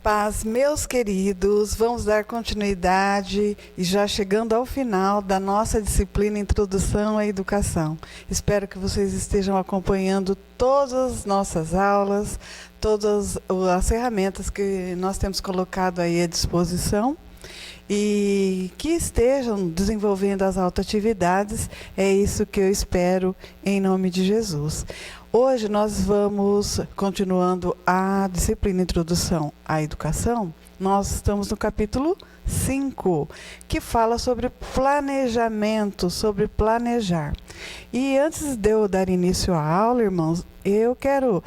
paz, meus queridos. Vamos dar continuidade e já chegando ao final da nossa disciplina Introdução à Educação. Espero que vocês estejam acompanhando todas as nossas aulas, todas as ferramentas que nós temos colocado aí à disposição e que estejam desenvolvendo as autoatividades. É isso que eu espero em nome de Jesus. Hoje nós vamos, continuando a disciplina Introdução à Educação, nós estamos no capítulo 5, que fala sobre planejamento, sobre planejar. E antes de eu dar início à aula, irmãos, eu quero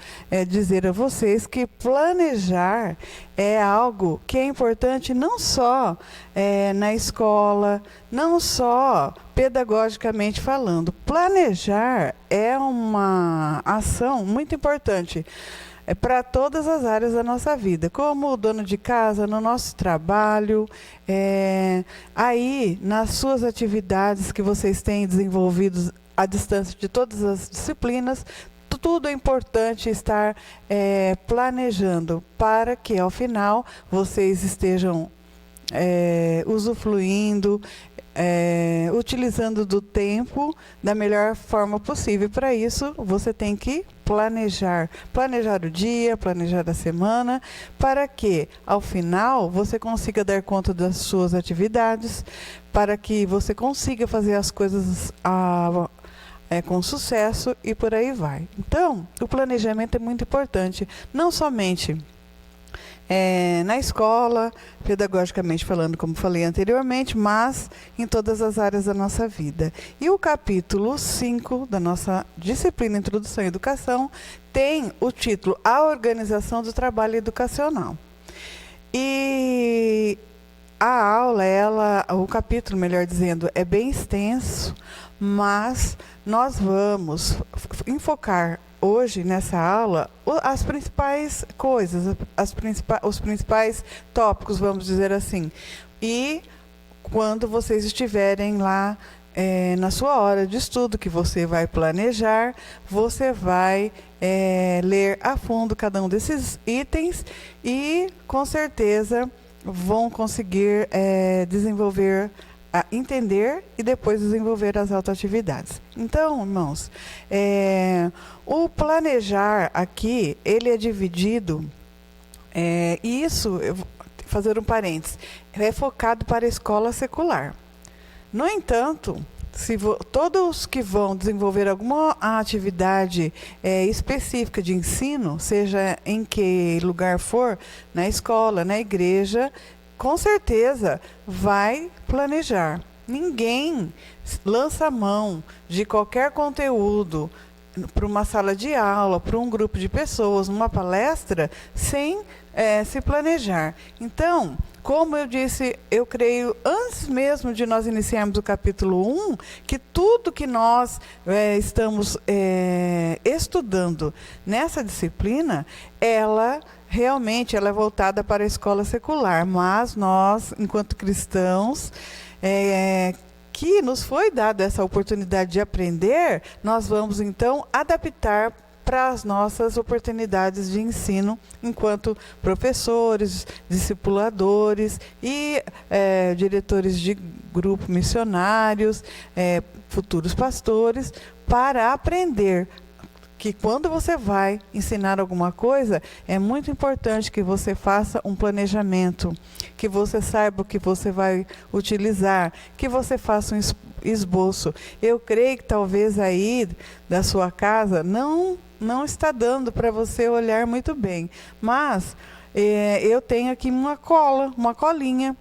dizer a vocês que planejar é algo que é importante não só na escola, não só pedagogicamente falando. Planejar é uma ação muito importante para todas as áreas da nossa vida, como dono de casa, no nosso trabalho, aí nas suas atividades que vocês têm desenvolvidos à distância de todas as disciplinas. Tudo é importante estar planejando para que, ao final, vocês estejam usufruindo, utilizando do tempo da melhor forma possível. Para isso, você tem que planejar o dia, planejar a semana, para que, ao final, você consiga dar conta das suas atividades, para que você consiga fazer as coisas com sucesso e por aí vai. Então, o planejamento é muito importante, não somente na escola, pedagogicamente falando, como falei anteriormente, mas em todas as áreas da nossa vida. E o capítulo 5 da nossa disciplina Introdução à Educação tem o título A Organização do Trabalho Educacional. E a aula, o capítulo, melhor dizendo, é bem extenso, mas nós vamos enfocar hoje nessa aula as principais coisas, os principais tópicos, vamos dizer assim. E quando vocês estiverem lá na sua hora de estudo, que você vai planejar, você vai ler a fundo cada um desses itens e, com certeza, vão conseguir desenvolver, entender e depois desenvolver as autoatividades. Então, irmãos, o planejar aqui, ele é dividido, e isso, eu vou fazer um parênteses, é focado para a escola secular. No entanto, todos que vão desenvolver alguma atividade específica de ensino, seja em que lugar for, na escola, na igreja, com certeza vai planejar. Ninguém lança a mão de qualquer conteúdo para uma sala de aula, para um grupo de pessoas, numa palestra, sem se planejar. Então, como eu disse, eu creio, antes mesmo de nós iniciarmos o capítulo 1, que tudo que nós estamos estudando nessa disciplina, realmente ela é voltada para a escola secular, mas nós, enquanto cristãos, que nos foi dada essa oportunidade de aprender, nós vamos então adaptar para as nossas oportunidades de ensino enquanto professores, discipuladores e diretores de grupo missionários, futuros pastores, para aprender que quando você vai ensinar alguma coisa, é muito importante que você faça um planejamento, que você saiba o que você vai utilizar, que você faça um esboço. Eu creio que talvez aí da sua casa não está dando para você olhar muito bem, mas eu tenho aqui uma colinha.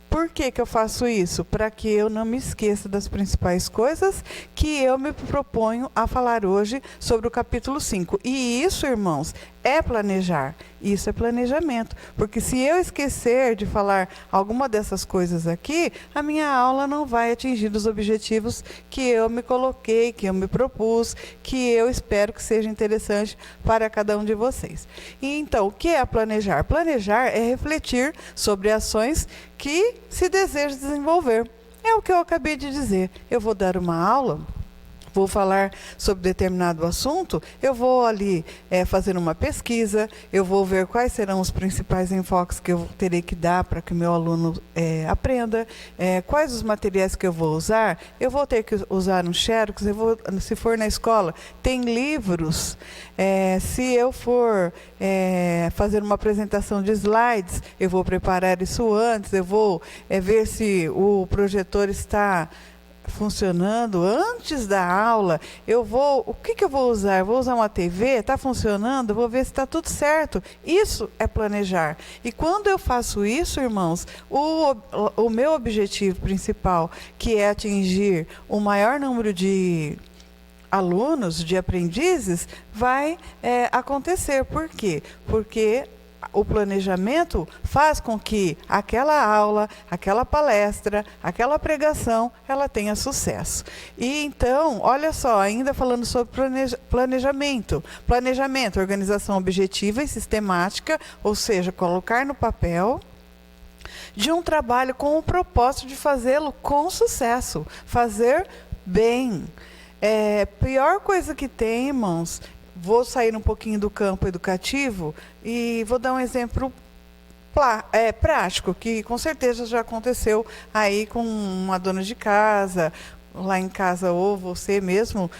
Por que eu faço isso? Para que eu não me esqueça das principais coisas que eu me proponho a falar hoje sobre o capítulo 5. E isso, irmãos, é planejar. Isso é planejamento. Porque se eu esquecer de falar alguma dessas coisas aqui, a minha aula não vai atingir os objetivos que eu me coloquei, que eu me propus, que eu espero que seja interessante para cada um de vocês. E então, o que é planejar? Planejar é refletir sobre ações que se deseja desenvolver. É o que eu acabei de dizer. Eu vou dar uma aula, vou falar sobre determinado assunto, eu vou ali fazer uma pesquisa, eu vou ver quais serão os principais enfoques que eu terei que dar para que o meu aluno aprenda, quais os materiais que eu vou usar, eu vou ter que usar um Xerox, se for na escola, tem livros, se eu for fazer uma apresentação de slides, eu vou preparar isso antes, eu vou ver se o projetor está funcionando antes da aula. O que eu vou usar? Eu vou usar uma TV? Está funcionando? Eu vou ver se está tudo certo. Isso é planejar. E quando eu faço isso, irmãos, o meu objetivo principal, que é atingir o maior número de alunos, de aprendizes, vai acontecer. Por quê? Porque o planejamento faz com que aquela aula, aquela palestra, aquela pregação, ela tenha sucesso. E então, olha só, ainda falando sobre planejamento. Planejamento, organização objetiva e sistemática, ou seja, colocar no papel de um trabalho com o propósito de fazê-lo com sucesso, fazer bem. Pior coisa que tem, irmãos, vou sair um pouquinho do campo educativo e vou dar um exemplo prático, que com certeza já aconteceu aí com uma dona de casa, lá em casa, ou você mesmo,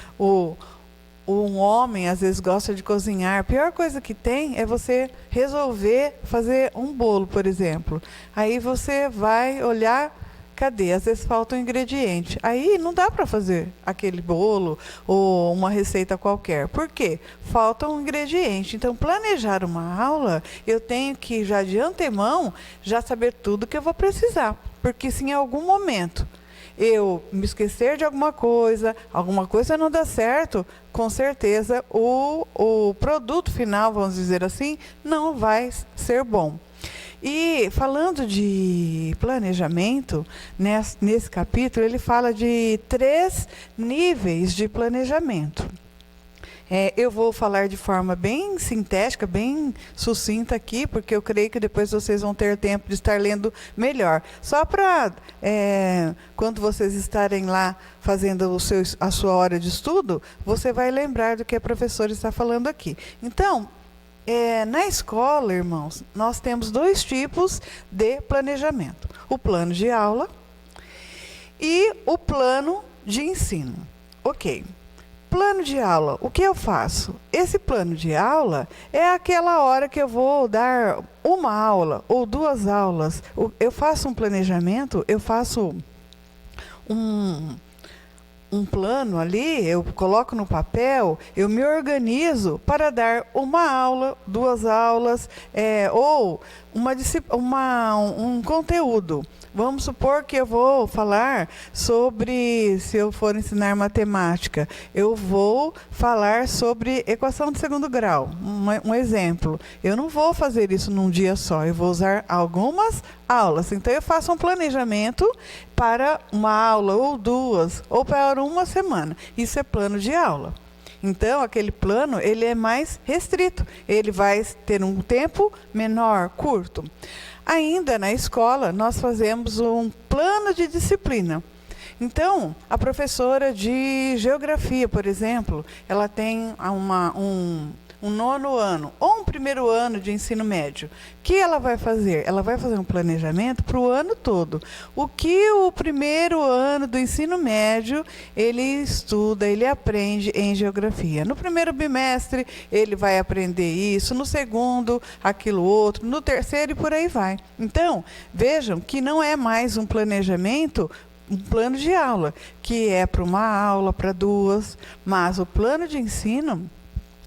um homem às vezes gosta de cozinhar. A pior coisa que tem é você resolver fazer um bolo, por exemplo. Aí você vai olhar, cadê? Às vezes falta um ingrediente. Aí não dá para fazer aquele bolo ou uma receita qualquer. Por quê? Falta um ingrediente. Então, planejar uma aula, eu tenho que, já de antemão, já saber tudo que eu vou precisar. Porque se em algum momento eu me esquecer de alguma coisa não dá certo, com certeza o produto final, vamos dizer assim, não vai ser bom. E falando de planejamento, nesse capítulo, ele fala de 3 níveis de planejamento. Eu vou falar de forma bem sintética, bem sucinta aqui, porque eu creio que depois vocês vão ter tempo de estar lendo melhor. Só para, quando vocês estarem lá fazendo a sua hora de estudo, você vai lembrar do que a professora está falando aqui. Então, na escola, irmãos, nós temos 2 tipos de planejamento. O plano de aula e o plano de ensino. Ok. Plano de aula, o que eu faço? Esse plano de aula é aquela hora que eu vou dar uma aula ou 2 aulas. Eu faço um planejamento, eu faço um plano ali, eu coloco no papel, eu me organizo para dar uma aula, 2 aulas, ou um conteúdo. Vamos supor que eu vou falar sobre, se eu for ensinar matemática, eu vou falar sobre equação de segundo grau, um exemplo. Eu não vou fazer isso num dia só, eu vou usar algumas aulas. Então, eu faço um planejamento para uma aula, ou 2, ou para uma semana. Isso é plano de aula. Então, aquele plano, ele é mais restrito. Ele vai ter um tempo menor, curto. Ainda na escola, nós fazemos um plano de disciplina. Então, a professora de geografia, por exemplo, ela tem um 9º ano ou um 1º ano de ensino médio. O que ela vai fazer? Ela vai fazer um planejamento para o ano todo. O que o 1º ano do ensino médio ele estuda, ele aprende em geografia. No 1º bimestre ele vai aprender isso, no 2º aquilo outro, no 3º e por aí vai. Então, vejam que não é mais um planejamento, um plano de aula, que é para uma aula, para 2, mas o plano de ensino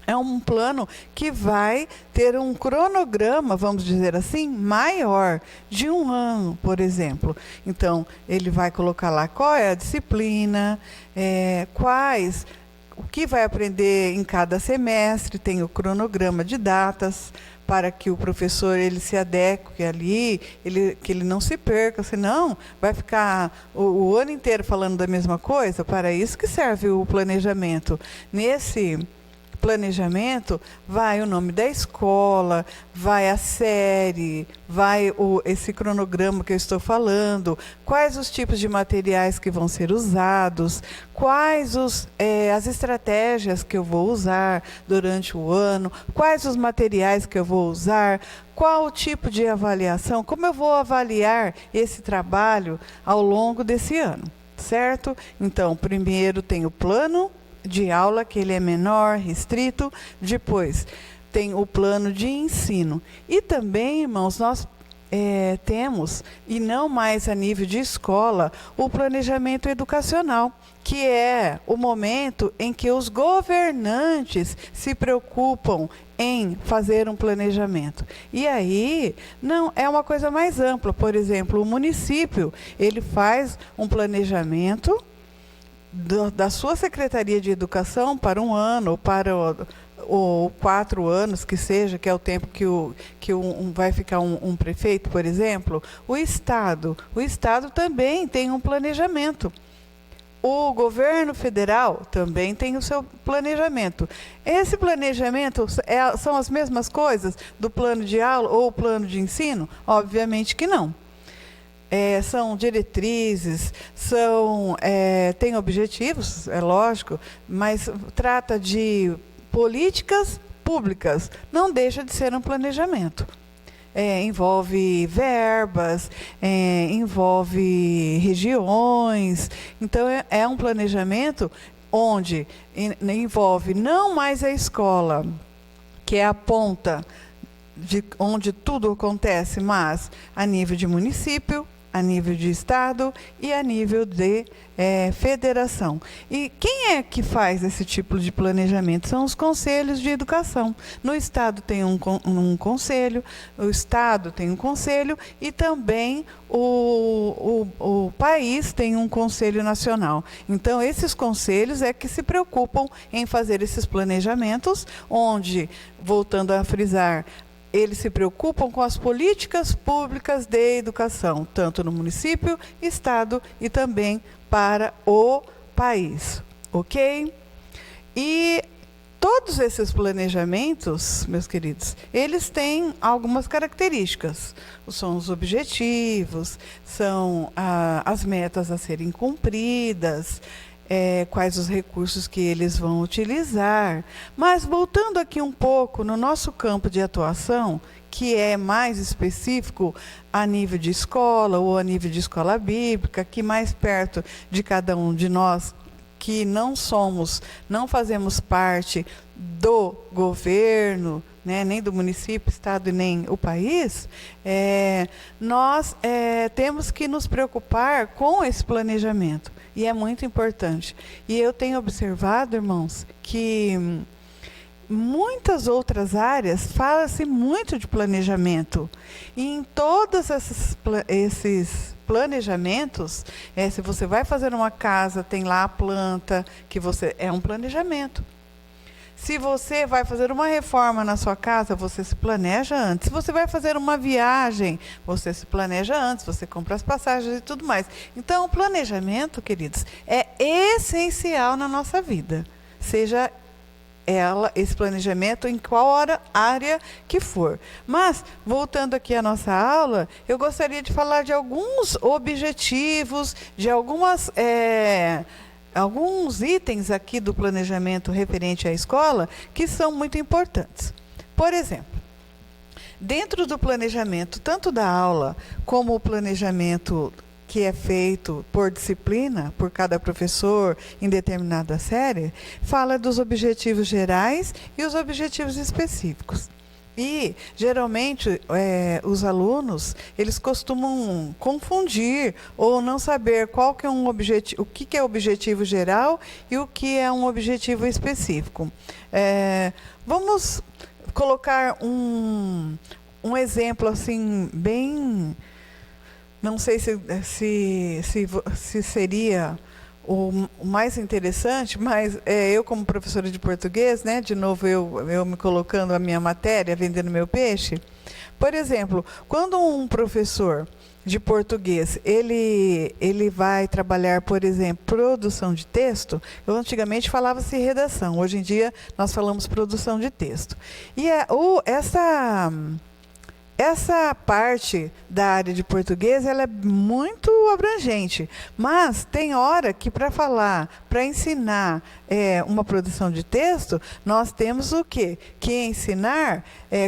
é um plano que vai ter um cronograma, vamos dizer assim, maior, de 1 ano, por exemplo. Então, ele vai colocar lá qual é a disciplina, o que vai aprender em cada semestre, tem o cronograma de datas, para que o professor ele se adeque ali, que ele não se perca, senão vai ficar o ano inteiro falando da mesma coisa. Para isso que serve o planejamento. Nesse planejamento, vai o nome da escola, vai a série, vai esse cronograma que eu estou falando, quais os tipos de materiais que vão ser usados, quais as estratégias que eu vou usar durante o ano, quais os materiais que eu vou usar, qual o tipo de avaliação, como eu vou avaliar esse trabalho ao longo desse ano, certo? Então, primeiro tem o plano de aula, que ele é menor, restrito. Depois tem o plano de ensino. E também, irmãos, nós temos, e não mais a nível de escola, o planejamento educacional, que é o momento em que os governantes se preocupam em fazer um planejamento. E aí, não é uma coisa mais ampla. Por exemplo, o município, ele faz um planejamento da sua Secretaria de Educação para um ano, ou para ou 4 anos, que seja, que é o tempo que vai ficar um prefeito, por exemplo. O Estado também tem um planejamento. O governo federal também tem o seu planejamento. Esse planejamento são as mesmas coisas do plano de aula ou o plano de ensino? Obviamente que não. São diretrizes, tem objetivos, é lógico, mas trata de políticas públicas, não deixa de ser um planejamento. Envolve verbas, envolve regiões, então é um planejamento onde envolve não mais a escola, que é a ponta de onde tudo acontece, mas a nível de município, a nível de estado e a nível de federação. E quem é que faz esse tipo de planejamento? São os conselhos de educação. No estado tem um conselho, o estado tem um conselho e também o país tem um conselho nacional. Então, esses conselhos é que se preocupam em fazer esses planejamentos, onde, voltando a frisar, eles se preocupam com as políticas públicas de educação, tanto no município, estado e também para o país, ok? E todos esses planejamentos, meus queridos, eles têm algumas características. São os objetivos, são as metas a serem cumpridas, quais os recursos que eles vão utilizar. Mas voltando aqui um pouco no nosso campo de atuação, que é mais específico a nível de escola ou a nível de escola bíblica, que mais perto de cada um de nós, que não fazemos parte do governo, né, nem do município, estado e nem o país, nós temos que nos preocupar com esse planejamento. E é muito importante. E eu tenho observado, irmãos, que muitas outras áreas fala-se muito de planejamento. E em todos esses planejamentos, se você vai fazer uma casa, tem lá a planta, é um planejamento. Se você vai fazer uma reforma na sua casa, você se planeja antes. Se você vai fazer uma viagem, você se planeja antes, você compra as passagens e tudo mais. Então, o planejamento, queridos, é essencial na nossa vida. Seja esse planejamento em qual área que for. Mas, voltando aqui à nossa aula, eu gostaria de falar de alguns objetivos, de alguns itens aqui do planejamento referente à escola que são muito importantes. Por exemplo, dentro do planejamento, tanto da aula como o planejamento que é feito por disciplina, por cada professor em determinada série, fala dos objetivos gerais e os objetivos específicos. E, geralmente, os alunos, eles costumam confundir ou não saber qual que é o que é objetivo geral e o que é um objetivo específico. Vamos colocar um exemplo assim, bem... Não sei se seria o mais interessante, mas eu como professora de português, né, de novo eu me colocando a minha matéria, vendendo meu peixe. Por exemplo, quando um professor de português, ele vai trabalhar, por exemplo, produção de texto. Eu antigamente falava-se redação, hoje em dia nós falamos produção de texto. E essa parte da área de português, ela é muito abrangente, mas tem hora que para falar, para ensinar uma produção de texto, nós temos o quê? Que ensinar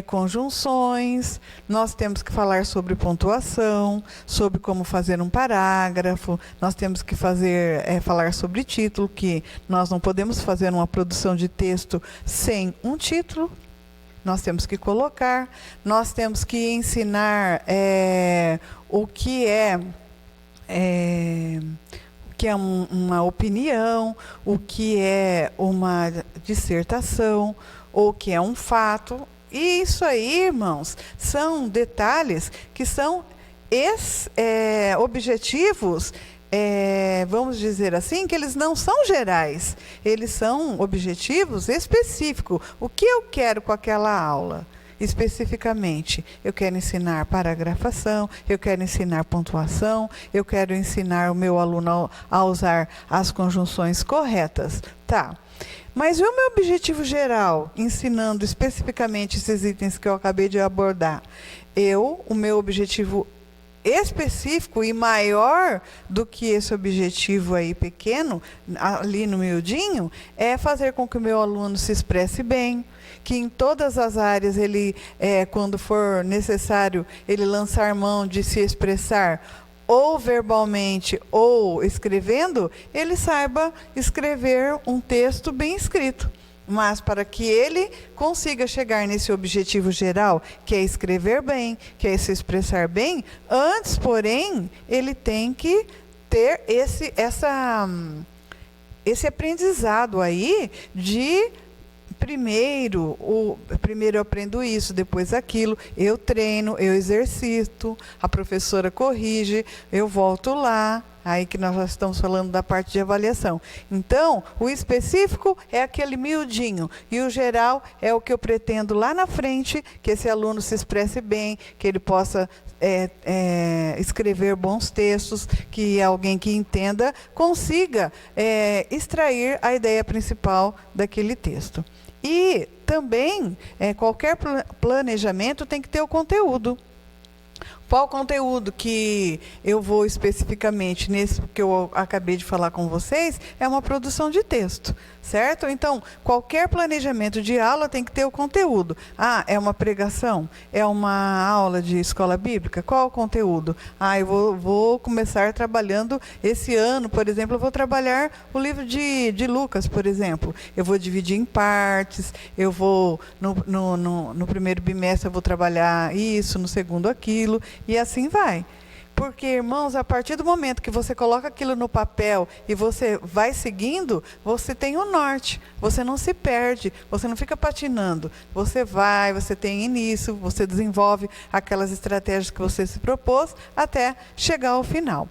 conjunções, nós temos que falar sobre pontuação, sobre como fazer um parágrafo, nós temos que falar sobre título, que nós não podemos fazer uma produção de texto sem um título. Nós temos que colocar, nós temos que ensinar o que é uma opinião, o que é uma dissertação, o que é um fato. E isso aí, irmãos, são detalhes que são objetivos, vamos dizer assim, que eles não são gerais, eles são objetivos específicos. O que eu quero com aquela aula? Especificamente, eu quero ensinar paragrafação, eu quero ensinar pontuação, eu quero ensinar o meu aluno a usar as conjunções corretas. Tá. Mas e o meu objetivo geral, ensinando especificamente esses itens que eu acabei de abordar? O meu objetivo específico e maior do que esse objetivo aí pequeno, ali no miudinho, é fazer com que o meu aluno se expresse bem, que em todas as áreas ele, quando for necessário, ele lançar mão de se expressar ou verbalmente ou escrevendo, ele saiba escrever um texto bem escrito. Mas para que ele consiga chegar nesse objetivo geral, que é escrever bem, que é se expressar bem, antes, porém, ele tem que ter esse aprendizado aí de primeiro eu aprendo isso, depois aquilo, eu treino, eu exercito, a professora corrige, eu volto lá. Aí que nós já estamos falando da parte de avaliação. Então, o específico é aquele miudinho, e o geral é o que eu pretendo lá na frente, que esse aluno se expresse bem, que ele possa escrever bons textos, que alguém que entenda consiga extrair a ideia principal daquele texto. E também, qualquer planejamento tem que ter o conteúdo. Qual conteúdo que eu vou especificamente nesse que eu acabei de falar com vocês é uma produção de texto, certo? Então, qualquer planejamento de aula tem que ter o conteúdo. É uma pregação? É uma aula de escola bíblica? Qual o conteúdo? Eu vou começar trabalhando esse ano, por exemplo, eu vou trabalhar o livro de Lucas, por exemplo. Eu vou dividir em partes, eu vou, no primeiro bimestre eu vou trabalhar isso, no segundo aquilo, e assim vai. Porque, irmãos, a partir do momento que você coloca aquilo no papel e você vai seguindo, você tem o norte, você não se perde, você não fica patinando. Você vai, você tem início, você desenvolve aquelas estratégias que você se propôs até chegar ao final.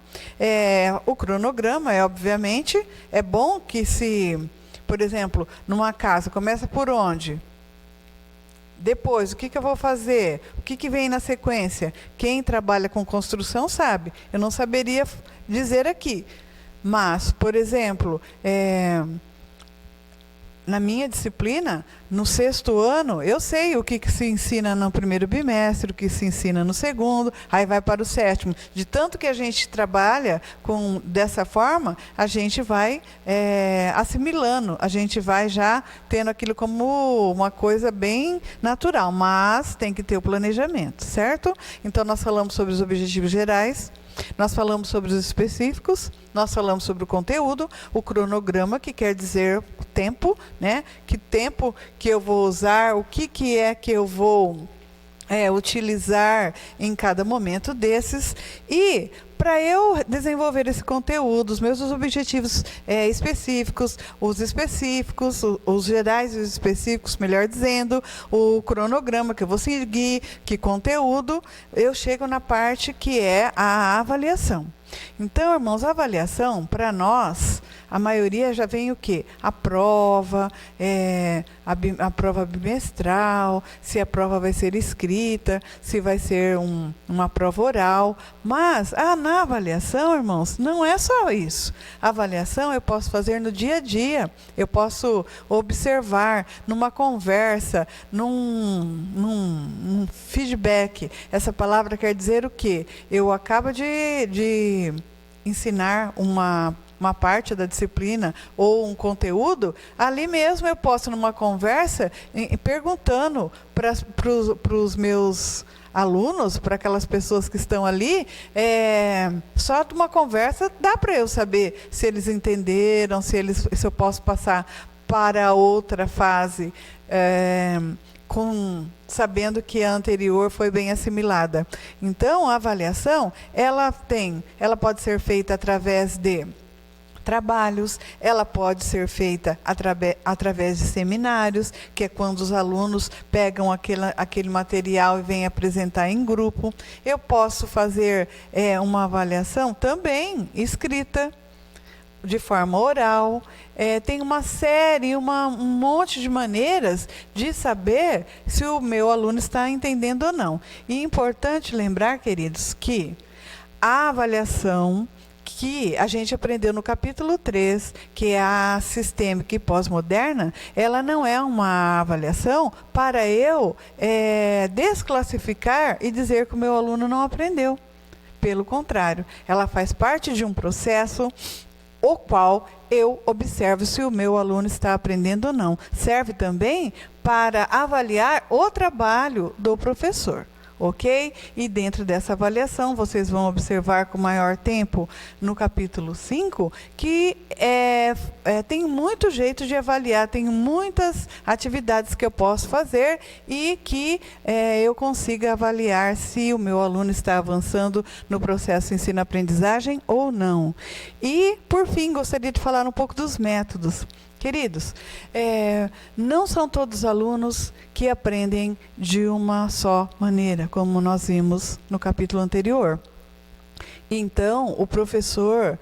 O cronograma, obviamente, é bom que por exemplo, numa casa, começa por onde? Depois, o que eu vou fazer? O que vem na sequência? Quem trabalha com construção sabe. Eu não saberia dizer aqui. Mas, por exemplo, na minha disciplina, no 6º ano, eu sei o que se ensina no primeiro bimestre, o que se ensina no segundo, aí vai para o 7º. De tanto que a gente trabalha dessa forma, a gente vai assimilando, a gente vai já tendo aquilo como uma coisa bem natural, mas tem que ter o planejamento, certo? Então, nós falamos sobre os objetivos gerais, nós falamos sobre os específicos, nós falamos sobre o conteúdo, o cronograma, que quer dizer o tempo, né? Que tempo que eu vou usar, o que é que eu vou utilizar em cada momento desses. E para eu desenvolver esse conteúdo, os meus objetivos específicos, os gerais e os específicos, melhor dizendo, o cronograma que eu vou seguir, que conteúdo, eu chego na parte que é a avaliação. Então, irmãos, a avaliação, para nós, a maioria já vem o quê? A prova, a prova bimestral, se a prova vai ser escrita, se vai ser uma prova oral. Mas na avaliação, irmãos, não é só isso. A avaliação eu posso fazer no dia a dia. Eu posso observar numa conversa, num feedback. Essa palavra quer dizer o quê? Eu acabo de ensinar uma parte da disciplina ou um conteúdo, ali mesmo eu posso, numa conversa, perguntando para os meus alunos, para aquelas pessoas que estão ali, só de uma conversa dá para eu saber se eles entenderam, se eu posso passar para outra fase, sabendo que a anterior foi bem assimilada. Então, a avaliação, ela pode ser feita através de trabalhos, ela pode ser feita através de seminários, que é quando os alunos pegam aquele material e vêm apresentar em grupo. Eu posso fazer uma avaliação também escrita, de forma oral. Tem uma série, um monte de maneiras de saber se o meu aluno está entendendo ou não. E é importante lembrar, queridos, que a avaliação que a gente aprendeu no capítulo 3, que é a sistêmica e pós-moderna, ela não é uma avaliação para eu desclassificar e dizer que o meu aluno não aprendeu. Pelo contrário, ela faz parte de um processo o qual eu observo se o meu aluno está aprendendo ou não. Serve também para avaliar o trabalho do professor. Ok? E dentro dessa avaliação, vocês vão observar com maior tempo no capítulo 5, que tem muito jeito de avaliar, tem muitas atividades que eu posso fazer e que eu consiga avaliar se o meu aluno está avançando no processo ensino-aprendizagem ou não. E, por fim, gostaria de falar um pouco dos métodos. Queridos, não são todos os alunos que aprendem de uma só maneira, como nós vimos no capítulo anterior. Então, o professor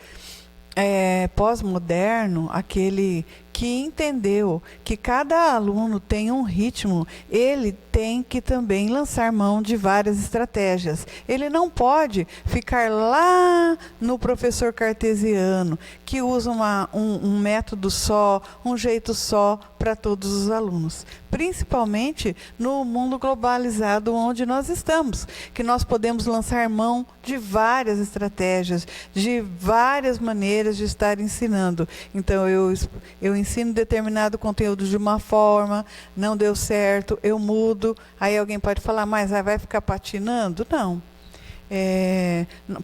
pós-moderno, aquele que entendeu que cada aluno tem um ritmo, ele tem que também lançar mão de várias estratégias. Ele não pode ficar lá no professor cartesiano, que usa um método só, um jeito só para todos os alunos. Principalmente no mundo globalizado onde nós estamos, que nós podemos lançar mão de várias estratégias, de várias maneiras de estar ensinando. Então, eu ensino determinado conteúdo de uma forma, não deu certo, eu mudo. Aí alguém pode falar, mas vai ficar patinando? Não.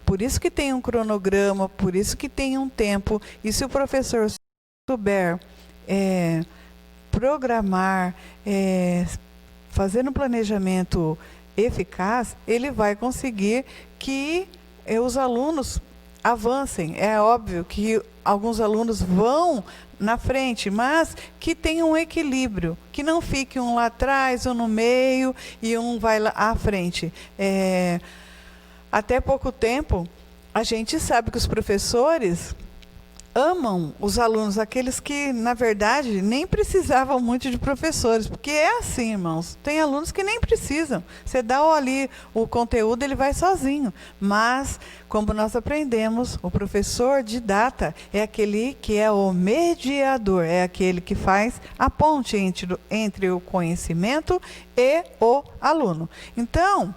Por isso que tem um cronograma, por isso que tem um tempo. E se o professor souber programar, fazer um planejamento eficaz, ele vai conseguir que os alunos avancem. É óbvio que alguns alunos vão na frente, mas que tenham um equilíbrio, que não fique um lá atrás, um no meio e um vai lá à frente. Até pouco tempo, a gente sabe que os professores amam os alunos, aqueles que, na verdade, nem precisavam muito de professores, porque é assim, irmãos, tem alunos que nem precisam. Você dá ali o conteúdo, ele vai sozinho. Mas, como nós aprendemos, o professor didata é aquele que é o mediador, é aquele que faz a ponte entre o conhecimento e o aluno. Então,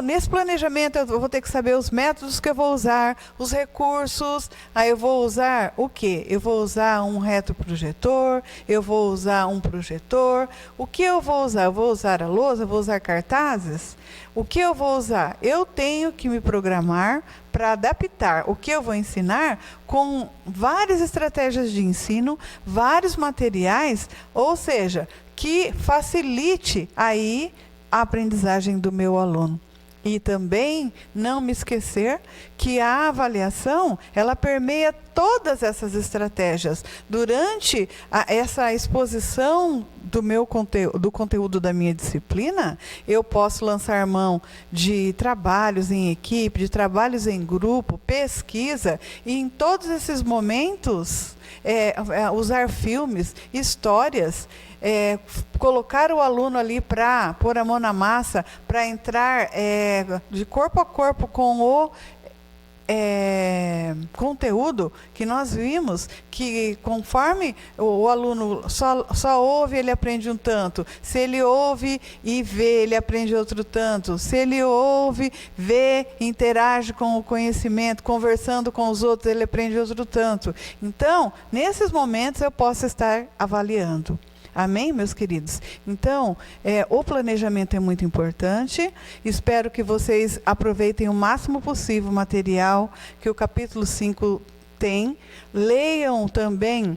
nesse planejamento, eu vou ter que saber os métodos que eu vou usar, os recursos. Aí eu vou usar o quê? Eu vou usar um retroprojetor, eu vou usar um projetor. O que eu vou usar? Eu vou usar a lousa, eu vou usar cartazes? O que eu vou usar? Eu tenho que me programar para adaptar o que eu vou ensinar com várias estratégias de ensino, vários materiais, ou seja, que facilite aí a aprendizagem do meu aluno. E também não me esquecer que a avaliação, ela permeia todas essas estratégias. Durante essa exposição do conteúdo da minha disciplina, eu posso lançar mão de trabalhos em equipe, de trabalhos em grupo, pesquisa, e em todos esses momentos, usar filmes, histórias, colocar o aluno ali para pôr a mão na massa, para entrar de corpo a corpo com o conteúdo que nós vimos, que conforme o aluno só ouve, ele aprende um tanto. Se ele ouve e vê, ele aprende outro tanto. Se ele ouve, vê, interage com o conhecimento, conversando com os outros, ele aprende outro tanto. Então, nesses momentos eu posso estar avaliando. Amém, meus queridos? Então, o planejamento é muito importante. Espero que vocês aproveitem o máximo possível o material que o capítulo 5 tem. Leiam também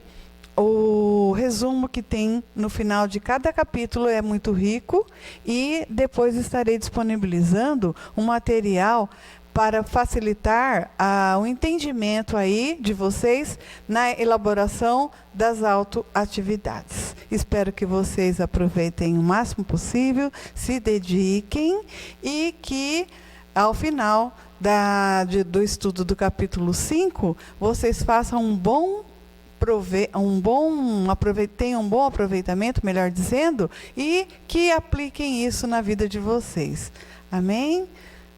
o resumo que tem no final de cada capítulo, é muito rico. E depois estarei disponibilizando um material para facilitar o entendimento aí de vocês na elaboração das autoatividades. Espero que vocês aproveitem o máximo possível, se dediquem e que, ao final do estudo do capítulo 5, vocês façam tenham um bom aproveitamento, melhor dizendo, e que apliquem isso na vida de vocês. Amém?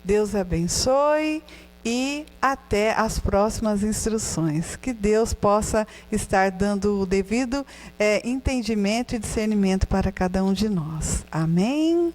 Deus abençoe e até as próximas instruções. Que Deus possa estar dando o devido entendimento e discernimento para cada um de nós. Amém?